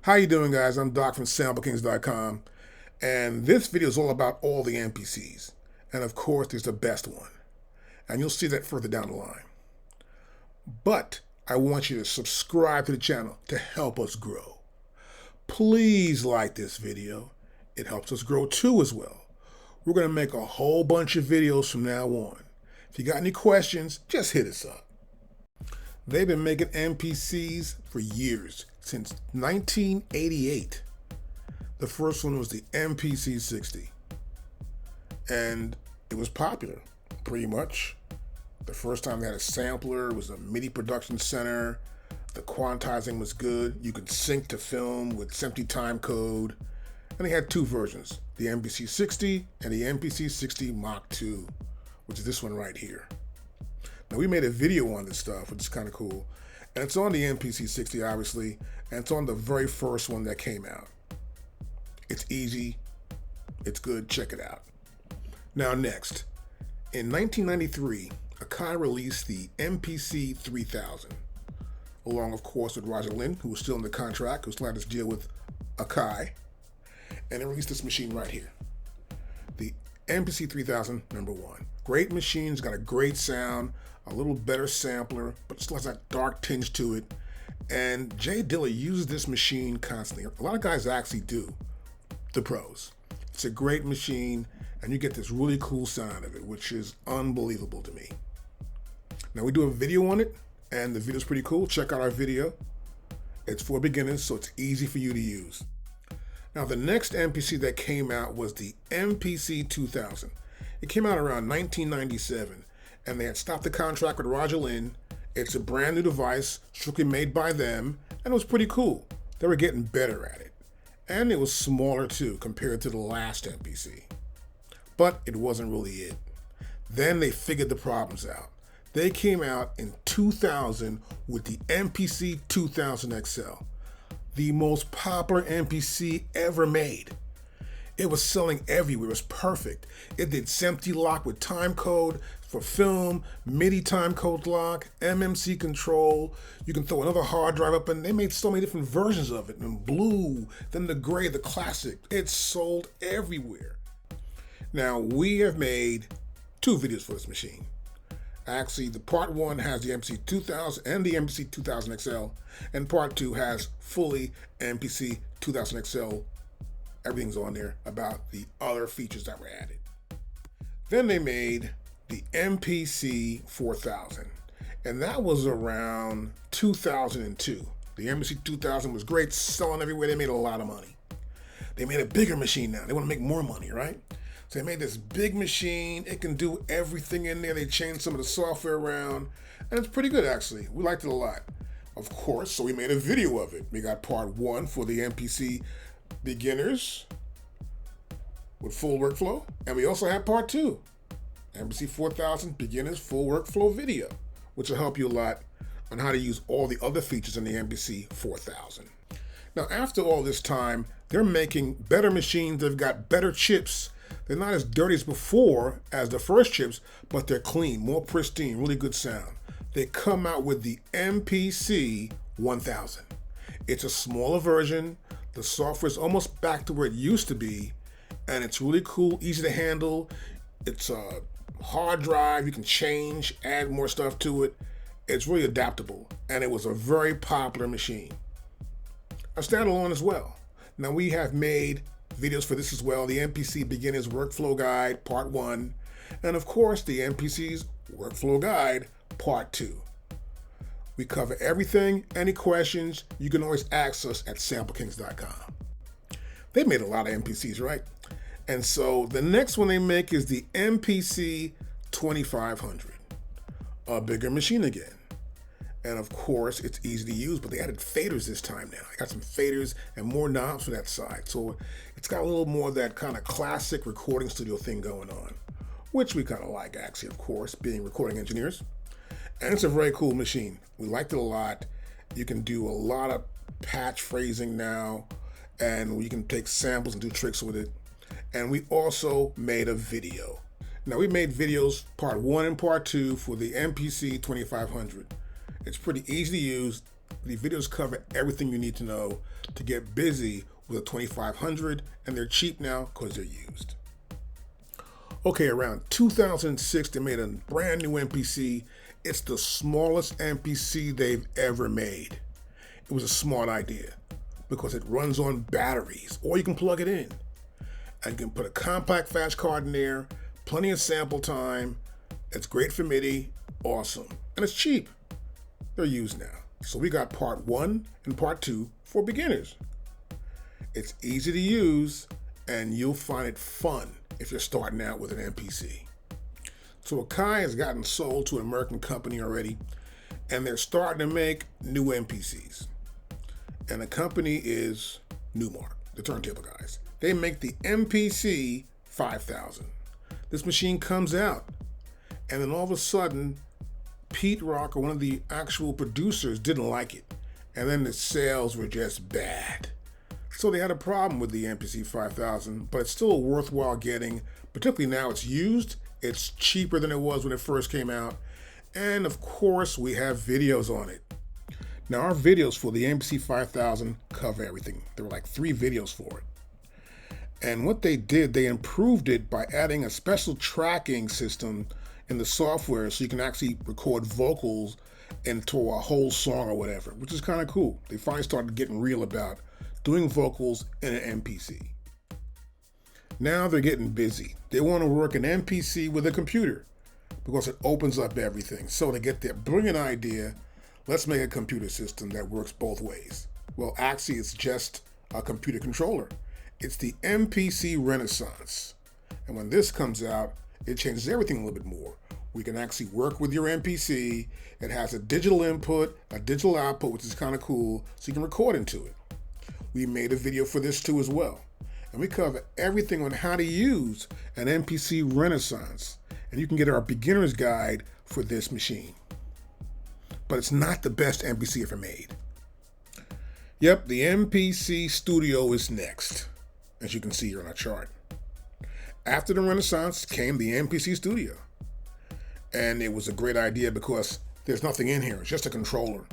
How you doing, guys? I'm Doc from SampleKings.com, and this video is all about all the MPCs. And of course, there's the best one. And you'll see that further down the line. But I want you to subscribe to the channel to help us grow. Please like this video. It helps us grow too as well. We're going to make a whole bunch of videos from now on. If you got any questions, just hit us up. They've been making MPCs for years, since 1988. The first one was the MPC 60. And it was popular, pretty much. The first time they had a sampler, it was a MIDI production center. The quantizing was good. You could sync to film with SMPTE time code. And they had two versions, the MPC 60 and the MPC 60 Mach 2, which is this one right here. Now, we made a video on this stuff, which is kind of cool. And it's on the MPC 60, obviously, and it's on the very first one that came out. It's easy, it's good, check it out. Now, next, in 1993, AKAI released the MPC 3000, along, of course, with Roger Lynn, who was still in the contract, who still had this deal with AKAI, and they released this machine right here, the MPC 3000 #1. Great machine, it's got a great sound, a little better sampler, but still has that dark tinge to it. And Jay Dilla uses this machine constantly. A lot of guys actually do, the pros. It's a great machine, and you get this really cool sound out of it, which is unbelievable to me. Now, we do a video on it, and the video's pretty cool. Check out our video. It's for beginners, so it's easy for you to use. Now, the next MPC that came out was the MPC 2000. It came out around 1997, and they had stopped the contract with Roger Lynn. It's a brand new device, strictly made by them, and it was pretty cool. They were getting better at it. And it was smaller too, compared to the last MPC. But it wasn't really it. Then they figured the problems out. They came out in 2000 with the MPC 2000 XL, the most popular MPC ever made. It was selling everywhere. It was perfect. It did SMPTE lock with time code for film, MIDI time code lock, MMC control. You can throw another hard drive up, and they made so many different versions of it. And blue, then the gray, the classic. It sold everywhere. Now, we have made two videos for this machine. Actually, the part one has the MPC 2000 and the MPC 2000 XL, and part two has fully MPC 2000 XL. Everything's on there about the other features that were added. Then they made the MPC 4000, and that was around 2002. The MPC 2000 was great, selling everywhere. They made a lot of money. They made a bigger machine now. They want to make more money, right? So they made this big machine. It can do everything in there. They changed some of the software around, and it's pretty good, actually. We liked it a lot. Of course, so we made a video of it. We got part one for the MPC beginners with full workflow, and we also have part two, MPC 4000 beginners full workflow video, which will help you a lot on how to use all the other features in the MPC 4000. Now, after all this time, they're making better machines. They've got better chips. They're not as dirty as before as the first chips, but they're clean, more pristine, really good sound. They come out with the MPC 1000. It's a smaller version. The software is almost back to where it used to be, and it's really cool, easy to handle. It's a hard drive. You can change, add more stuff to it. It's really adaptable, and it was a very popular machine. A standalone as well. Now, we have made videos for this as well, the MPC Beginner's Workflow Guide, Part 1, and of course, the MPC's Workflow Guide, Part 2. We cover everything. Any questions, you can always ask us at SampleKings.com. They made a lot of MPCs, right? And so the next one they make is the MPC 2500, a bigger machine again. And of course, it's easy to use, but they added faders this time now. They got some faders and more knobs for that side. So it's got a little more of that kind of classic recording studio thing going on, which we kind of like, actually, of course, being recording engineers. And it's a very cool machine. We liked it a lot. You can do a lot of patch phrasing now, and you can take samples and do tricks with it. And we also made a video. Now, we made videos, part 1 and part 2, for the MPC 2500. It's pretty easy to use, The videos cover everything you need to know to get busy with a 2500, and they're cheap now because they're used. Okay, around 2006, they made a brand new MPC. It's the smallest MPC they've ever made. It was a smart idea because it runs on batteries, or you can plug it in. And you can put a compact flash card in there, plenty of sample time. It's great for MIDI, awesome. And it's cheap. They're used now. So we got part 1 and part 2 for beginners. It's easy to use, and you'll find it fun if you're starting out with an MPC. So AKAI has gotten sold to an American company already, and they're starting to make new MPCs. And the company is Newmark, the turntable guys. They make the MPC 5000. This machine comes out, and then all of a sudden, Pete Rock, or one of the actual producers, didn't like it. And then the sales were just bad. So they had a problem with the MPC 5000, but it's still worthwhile getting, particularly now it's used. It's cheaper than it was when it first came out. And of course, we have videos on it. Now, our videos for the MPC 5000 cover everything. There were like 3 videos for it. And what they did, they improved it by adding a special tracking system in the software so you can actually record vocals into a whole song or whatever, which is kind of cool. They finally started getting real about doing vocals in an MPC. Now they're getting busy. They want to work an MPC with a computer because it opens up everything. So they get their brilliant idea, let's make a computer system that works both ways. Well, actually, it's just a computer controller. It's the MPC Renaissance. And when this comes out, it changes everything a little bit more. We can actually work with your MPC. It has a digital input, a digital output, which is kind of cool, so you can record into it. We made a video for this too as well. And we cover everything on how to use an MPC Renaissance. And you can get our beginner's guide for this machine. But it's not the best MPC ever made. Yep, the MPC Studio is next, as you can see here on our chart. After the Renaissance came the MPC Studio. And it was a great idea because there's nothing in here. It's just a controller.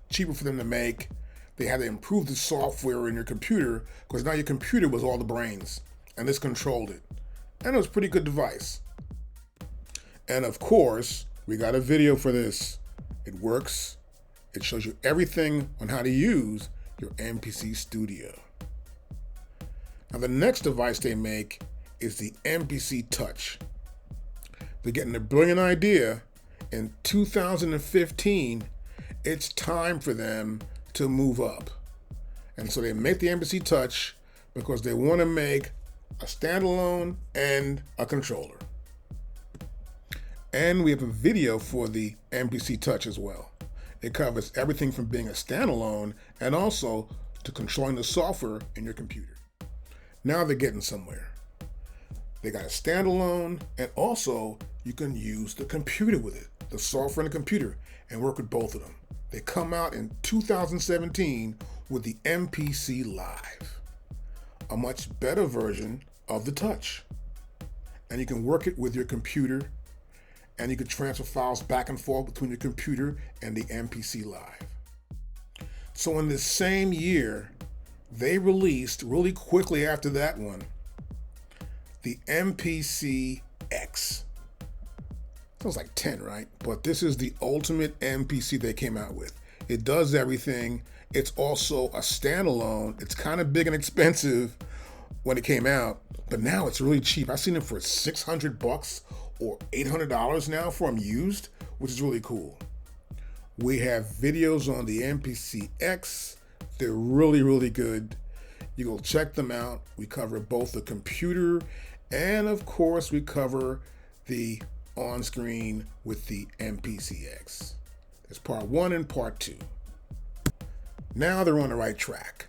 Cheaper for them to make. They had to improve the software in your computer because now your computer was all the brains, and this controlled it. And it was a pretty good device. And of course, we got a video for this. It works. It shows you everything on how to use your MPC Studio. Now the next device they make is the MPC Touch. They're getting a brilliant idea. In 2015, it's time for them to move up. And so they make the MPC Touch because they want to make a standalone and a controller. And we have a video for the MPC Touch as well. It covers everything from being a standalone and also to controlling the software in your computer. Now they're getting somewhere. They got a standalone, and also you can use the computer with it, the software and the computer, and work with both of them. They come out in 2017 with the MPC Live, a much better version of the Touch. And you can work it with your computer, and you can transfer files back and forth between your computer and the MPC Live. So in this same year, they released really quickly after that one, the MPC X. Sounds like 10, right? But this is the ultimate MPC they came out with. It does everything. It's also a standalone. It's kind of big and expensive when it came out, but now it's really cheap. I've seen it for $600 or $800 now for them used, which is really cool. We have videos on the MPC X. They're really, really good. You go check them out. We cover both the computer and of course we cover the on-screen with the MPC X. There's part 1 and part 2. Now they're on the right track.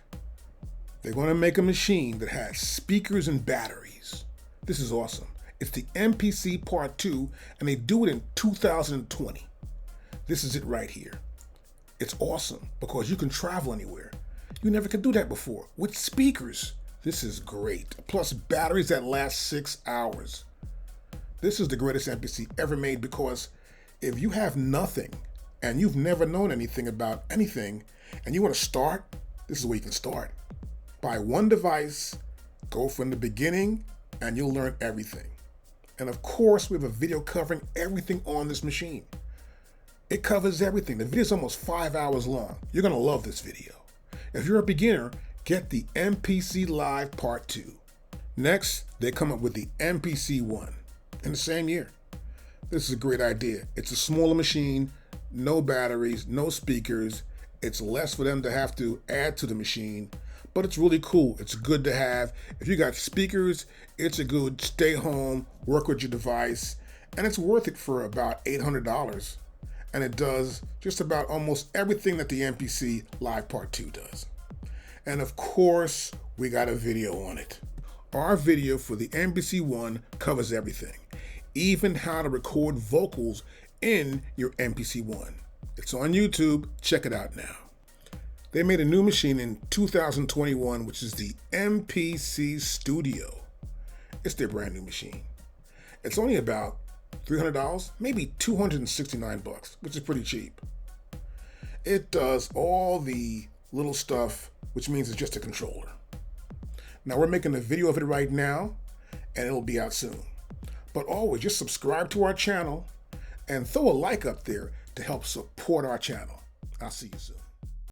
They're going to make a machine that has speakers and batteries. This is awesome. It's the MPC Part 2, and they do it in 2020. This is it right here. It's awesome because you can travel anywhere. You never could do that before with speakers. This is great. Plus batteries that last 6 hours. This is the greatest MPC ever made because if you have nothing and you've never known anything about anything and you want to start, this is where you can start. Buy one device, go from the beginning, and you'll learn everything. And of course, we have a video covering everything on this machine. It covers everything. The video is almost 5 hours long. You're going to love this video. If you're a beginner, get the MPC Live Part 2. Next, they come up with the MPC 1 in the same year. This is a great idea. It's a smaller machine, no batteries, no speakers. It's less for them to have to add to the machine, but it's really cool. It's good to have. If you got speakers, it's a good stay home, work with your device, and it's worth it for about $800. And it does just about almost everything that the MPC Live Part 2 does. And of course, we got a video on it. Our video for the MPC 1 covers everything, even how to record vocals in your MPC 1. It's on YouTube. Check it out now. They made a new machine in 2021, which is the MPC Studio. It's their brand new machine. It's only about $300, maybe $269, which is pretty cheap. It does all the little stuff, which means it's just a controller. Now we're making a video of it right now, and it'll be out soon. But always just subscribe to our channel and throw a like up there to help support our channel. I'll see you soon.